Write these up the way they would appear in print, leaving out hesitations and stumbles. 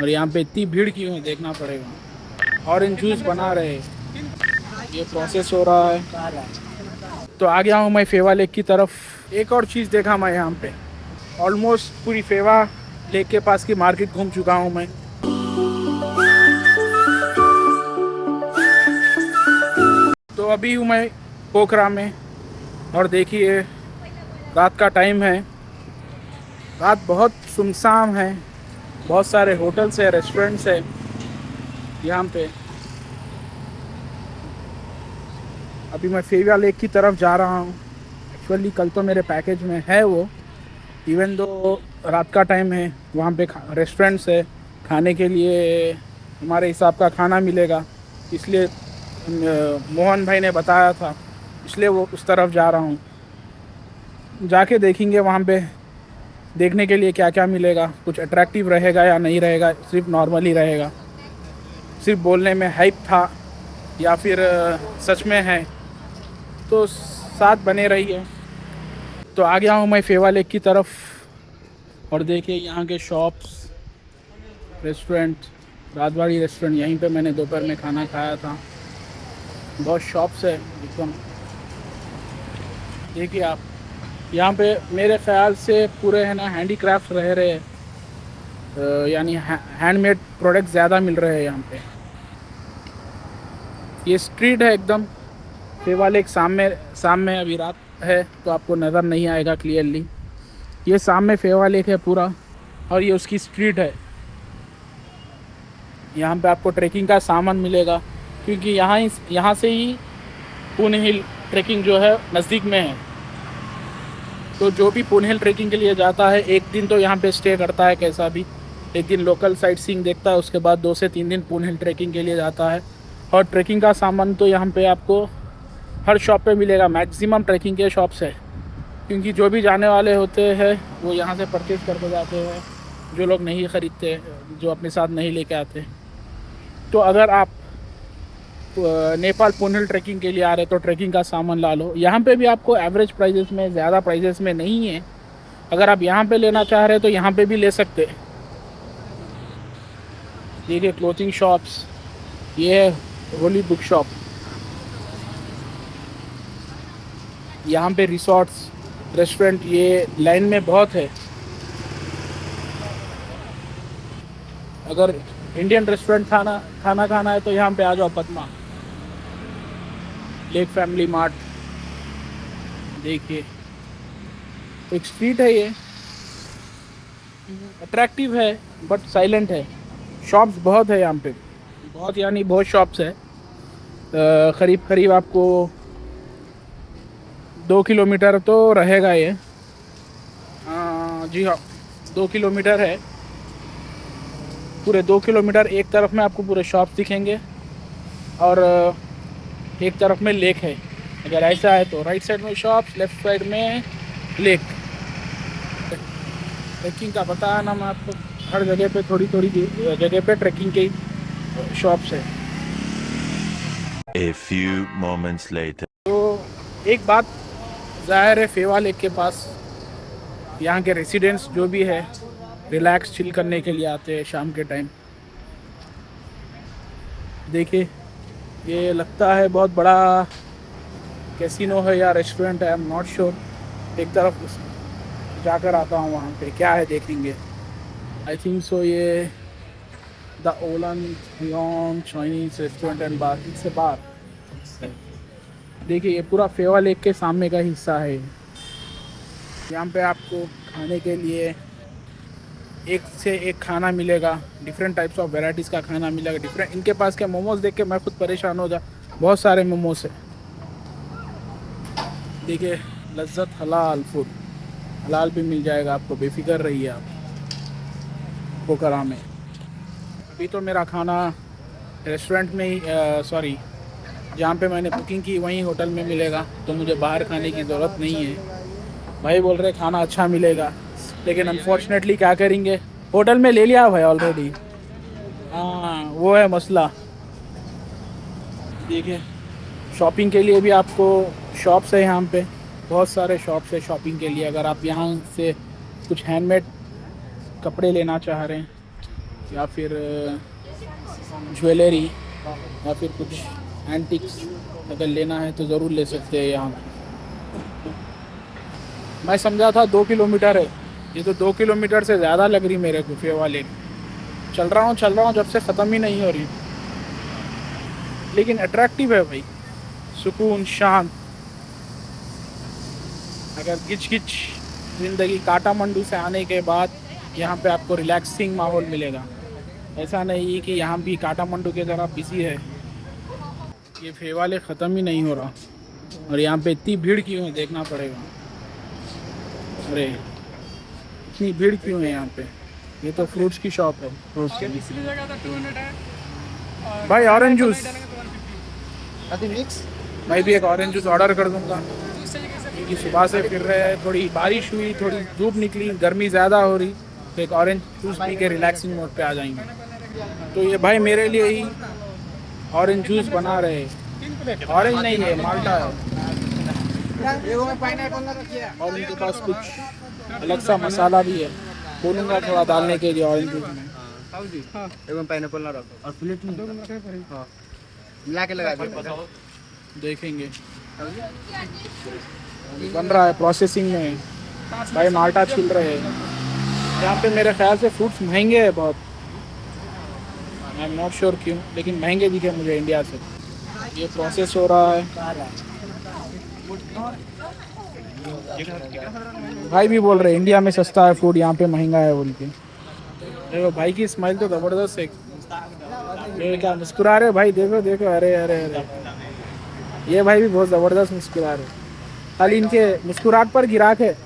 और यहाँ पे इतनी भीड़ क्यों है देखना पड़ेगा। ऑरेंज जूस बना रहे हैं, ये प्रोसेस हो रहा है। तो आ गया हूँ मैं फेवा लेक की तरफ। एक और चीज़ देखा मैं यहाँ पे, ऑलमोस्ट पूरी फेवा लेक के पास की मार्केट घूम चुका हूँ मैं। तो अभी हूँ मैं पोखरा में, और देखिए रात का टाइम है। रात बहुत सुनसान है, बहुत सारे होटल्स है, रेस्टोरेंट्स है यहाँ पे। अभी मैं फेवा लेक की तरफ जा रहा हूँ। एक्चुअली कल तो मेरे पैकेज में है वो, इवन दो रात का टाइम है। वहाँ पे रेस्टोरेंट्स है, खाने के लिए हमारे हिसाब का खाना मिलेगा, इसलिए मोहन भाई ने बताया था, इसलिए वो उस तरफ जा रहा हूँ। जाके देखेंगे वहाँ पे देखने के लिए क्या क्या मिलेगा, कुछ अट्रैक्टिव रहेगा या नहीं रहेगा, सिर्फ नॉर्मल ही रहेगा, सिर्फ बोलने में हाइप था या फिर सच में है। तो साथ बने रहिए। तो आ गया हूँ मैं फेवा लेक की तरफ, और देखिए यहाँ के शॉप्स, रेस्टोरेंट, राजवाड़ी रेस्टोरेंट, यहीं पे मैंने दोपहर में खाना खाया था। बहुत शॉप्स है एकदम। देखिए आप यहाँ पे मेरे ख्याल से पूरे है ना हैंडीक्राफ्ट रह रहे हैं, यानी हैंडमेड प्रोडक्ट ज़्यादा मिल रहे हैं यहाँ पे। ये स्ट्रीट है एकदम फेवा लेक सामने अभी रात है तो आपको नज़र नहीं आएगा क्लियरली। ये सामने फेवा लेक है पूरा, और ये उसकी स्ट्रीट है। यहाँ पे आपको ट्रैकिंग का सामान मिलेगा, क्योंकि यहाँ से ही पुन हिल ट्रैकिंग जो है नज़दीक में है। तो जो भी पुन हिल ट्रैकिंग के लिए जाता है, एक दिन तो यहाँ पे स्टे करता है, कैसा भी एक दिन लोकल साइट सीइंग देखता है, उसके बाद 2 से 3 दिन पुन हिल ट्रैकिंग के लिए जाता है। और ट्रैकिंग का सामान तो यहाँ पे आपको हर शॉप पे मिलेगा, मैक्सिमम ट्रैकिंग के शॉप्स है, क्योंकि जो भी जाने वाले होते हैं वो यहाँ से परचेज़ करके जाते हैं। जो लोग नहीं ख़रीदते, जो अपने साथ नहीं लेके आते। तो अगर आप नेपाल पुन हिल ट्रैकिंग के लिए आ रहे तो ट्रैकिंग का सामान ला लो। यहाँ पे भी आपको एवरेज प्राइजेस में, ज़्यादा प्राइजेस में नहीं है। अगर आप यहाँ पे लेना चाह रहे हैं तो यहाँ पे भी ले सकते। देखिए क्लोथिंग शॉप्स, ये है होली बुक शॉप। यहाँ पे रिसोर्ट्स, रेस्टोरेंट, ये लाइन में बहुत है। अगर इंडियन रेस्टोरेंट खाना खाना है तो यहाँ पे आ जाओ, पद्मा लेक फैमिली मार्ट। देखिए एक स्ट्रीट है, ये अट्रैक्टिव है बट साइलेंट है। शॉप्स बहुत है यहाँ पे, बहुत यानी बहुत शॉप्स है। करीब आपको 2 किलोमीटर तो रहेगा ये। जी हाँ, 2 किलोमीटर है। पूरे 2 किलोमीटर एक तरफ में आपको पूरे शॉप्स दिखेंगे, और एक तरफ में लेक है। अगर ऐसा है तो राइट साइड में शॉप्स, लेफ्ट साइड में लेक। ट्रैकिंग का पता है ना मैं आपको, हर जगह पे थोड़ी जगह पे ट्रैकिंग की शॉप्स है। A few moments later. तो एक बात ज़ाहिर है, फेवा लेक के पास यहाँ के रेसिडेंट्स जो भी है रिलैक्स चिल करने के लिए आते हैं शाम के टाइम। देखिए ये लगता है बहुत बड़ा कैसीनो है या रेस्टोरेंट है, आई एम नॉट श्योर। एक तरफ जाकर आता हूँ, वहाँ पे क्या है देखेंगे। आई थिंक सो ये the Olan beyond Chinese restaurant and bar, it's a bar. देखिए ये पूरा फेवा लेक के सामने का हिस्सा है। यहाँ पे आपको खाने के लिए एक से एक खाना मिलेगा, डिफरेंट टाइप्स ऑफ वेराइटीज़ का खाना मिलेगा। डिफरेंट इनके पास के मोमोज देख के मैं खुद परेशान हो जा, बहुत सारे मोमोज है। देखिए लज्जत हलाल फूड, हलाल भी मिल जाएगा आपको, बेफिक्र रहिए आप पोखरा में। अभी तो मेरा खाना रेस्टोरेंट में ही, सॉरी जहाँ पे मैंने बुकिंग की वहीं होटल में मिलेगा, तो मुझे बाहर खाने की ज़रूरत नहीं है। भाई बोल रहे खाना अच्छा मिलेगा, लेकिन अनफॉर्चुनेटली क्या करेंगे, होटल में ले लिया भाई ऑलरेडी। हाँ वो है मसला। देखिए शॉपिंग के लिए भी आपको शॉप्स है यहाँ पे, बहुत सारे शॉप्स है शॉपिंग के लिए। अगर आप यहाँ से कुछ हैंडमेड कपड़े लेना चाह रहे हैं या फिर ज्वेलरी या फिर कुछ एंटिक्स अगर लेना है तो ज़रूर ले सकते हैं यहाँ। मैं समझा था 2 किलोमीटर है, ये तो 2 किलोमीटर से ज़्यादा लग रही मेरे को फेवा लेक। चल रहा हूँ जब से ख़त्म ही नहीं हो रही, लेकिन अट्रैक्टिव है भाई, सुकून शांत। अगर गिच गिच ज़िंदगी काठामांडू से आने के बाद यहाँ पे आपको रिलैक्सिंग माहौल मिलेगा। ऐसा नहीं कि यहाँ भी काठामांडू की तरह बिजी है। ये फेवा लेक ख़त्म ही नहीं हो रहा, और यहाँ पे इतनी भीड़ क्यों है देखना पड़ेगा। अरे इतनी भीड़ क्यों है यहाँ पे? ये तो फ्रूट्स की शॉप है, फ्रूट्स की। भाई ऑरेंज जूस, मैं भी एक ऑरेंज जूस ऑर्डर कर दूँगा, क्योंकि सुबह से फिर रहे हैं, थोड़ी बारिश हुई, थोड़ी धूप निकली, गर्मी ज़्यादा हो रही, तो एक ऑरेंज जूस पी के रिलैक्सिंग मोड पे आ जाएंगे। तो ये भाई मेरे लिए ही ऑरेंज जूस बना रहे हैं। ऑरेंज नहीं है, माल्टा है, और इनके पास कुछ अलग सा मसाला भी है, बोलूँगा थोड़ा डालने के लिए ऑरेंज जूस में। पाइनएप्पल ना रखो और प्लेट में मिला के लगा दो। देखेंगे, बन रहा है, प्रोसेसिंग में भाई, माल्टा छिल रहे हैं। यहाँ पे मेरे ख्याल से फ्रूट्स महंगे हैं बहुत, आई एम नॉट श्योर क्यों, लेकिन महंगे दिखे मुझे इंडिया से। ये प्रोसेस हो रहा है। भाई भी बोल रहे हैं इंडिया में सस्ता है फूड, यहाँ पे महंगा है बोल के। देखो भाई की स्माइल तो ज़बरदस्त है, ये क्या मुस्कुरा रहे भाई, देखो देखो, अरे अरे अरे, ये भाई भी बहुत ज़बरदस्त मुस्कुरा रहे, खाली इनके मुस्कुराहट पर गिराक है।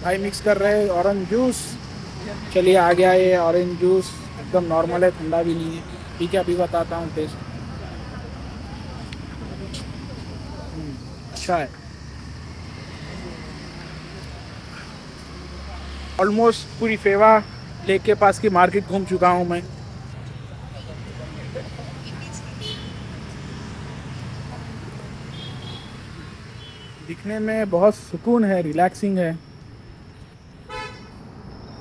भाई मिक्स कर रहे हैं ऑरेंज जूस। चलिए आ गया ये ऑरेंज जूस, एकदम नॉर्मल है, ठंडा भी नहीं है। ठीक है, अभी बताता हूँ टेस्ट। अच्छा है, ऑलमोस्ट पूरी फेवा लेक के पास की मार्केट घूम चुका हूँ मैं। दिखने में बहुत सुकून है, रिलैक्सिंग है।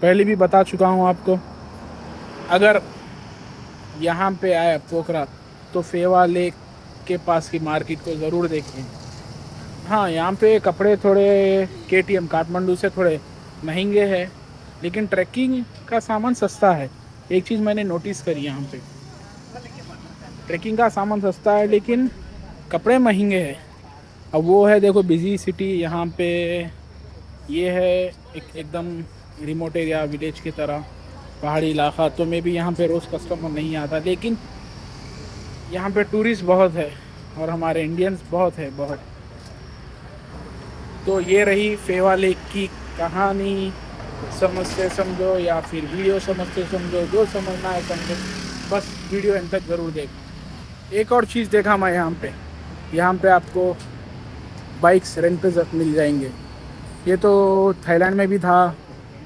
पहले भी बता चुका हूँ आपको, अगर यहाँ पे आए पोखरा तो फेवा लेक के पास की मार्केट को ज़रूर देखें। हाँ, यहाँ पे कपड़े थोड़े KTM काठमांडू से थोड़े महंगे हैं, लेकिन ट्रैकिंग का सामान सस्ता है। एक चीज़ मैंने नोटिस करी, यहाँ पे ट्रैकिंग का सामान सस्ता है लेकिन कपड़े महंगे हैं। अब वो है, देखो बिजी सिटी यहाँ पे, ये है एकदम रिमोट एरिया, विलेज की तरह, पहाड़ी इलाका, तो मैं भी यहाँ पे रोज़ कस्टमर नहीं आता, लेकिन यहाँ पे टूरिस्ट बहुत है और हमारे इंडियंस बहुत है, बहुत। तो ये रही फेवा लेक की कहानी। समझते समझो या फिर वीडियो समझते समझो, जो समझना है समझो, बस वीडियो एंड तक ज़रूर देखो। एक और चीज़ देखा मैं यहाँ पे आपको बाइक्स रेंट पे मिल जाएंगे। ये तो थाईलैंड में भी था,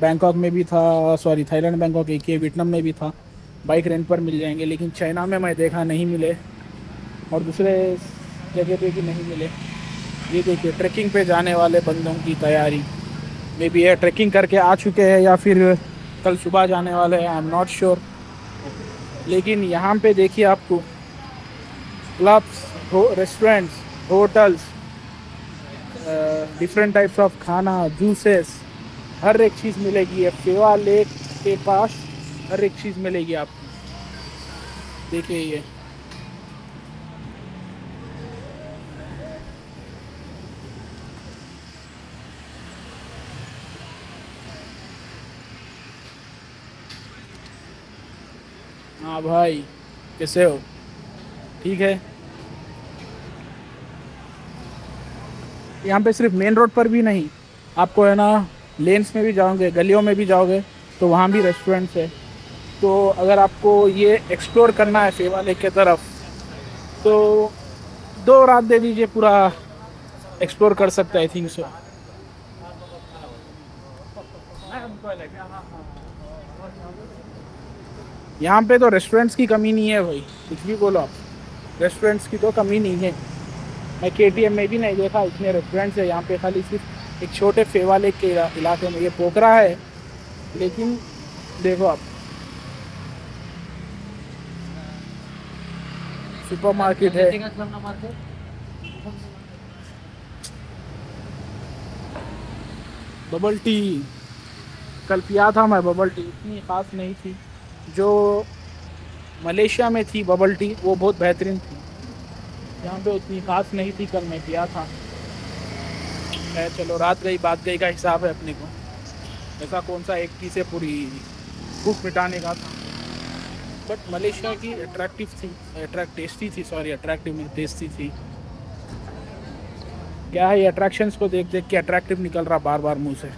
बैंकॉक में भी था, सॉरी थाईलैंड बैंकॉक एक ही, वियतनाम में भी था, बाइक रेंट पर मिल जाएंगे, लेकिन चाइना में मैं देखा नहीं मिले, और दूसरे जगह पे भी नहीं मिले। ये देखिए, ट्रैकिंग पे जाने वाले बंदों की तैयारी में भी है, ट्रैकिंग करके आ चुके हैं या फिर कल सुबह जाने वाले हैं, आई एम नॉट श्योर। लेकिन यहाँ पे देखिए आपको clubs, restaurants, hotels, different types of खाना, जूसेस, हर एक चीज़ मिलेगी। ये फेवा लेक के पास हर एक चीज़ मिलेगी आपको। देखिए ये हाँ भाई, कैसे हो? ठीक है। यहाँ पे सिर्फ मेन रोड पर भी नहीं, आपको है ना लेन्स में भी जाओगे, गलियों में भी जाओगे तो वहाँ भी रेस्टोरेंट्स है। तो अगर आपको ये एक्सप्लोर करना है फेवा लेक की तरफ, तो 2 रात दे दीजिए, पूरा एक्सप्लोर कर सकते हैं, आई थिंक सो। यहाँ पे तो रेस्टोरेंट्स की कमी नहीं है भाई, कुछ भी बोलो आप, रेस्टोरेंट्स की तो कमी नहीं है। मैं KTM में भी नहीं देखा इतने रेस्टोरेंट्स है यहाँ पे, खाली सिर्फ एक छोटे फेवा लेक के इलाके में। ये पोखरा है, लेकिन देखो आप, सुपरमार्केट है, बबल टी कल पिया था मैं। बबल टी इतनी ख़ास नहीं थी, जो मलेशिया में थी बबल टी वो बहुत बेहतरीन थी। यहाँ पे उतनी ख़ास नहीं थी, कल मैं पिया था। चलो रात गई बात गई का हिसाब है अपने को। ऐसा कौन सा एक टी से पूरी भूख मिटाने का था। बट मलेशिया की टेस्टी थी, अट्रैक्टिव नहीं टेस्टी थी। क्या है, ये अट्रैक्शंस को देख देख के अट्रैक्टिव निकल रहा बार बार मुंह से।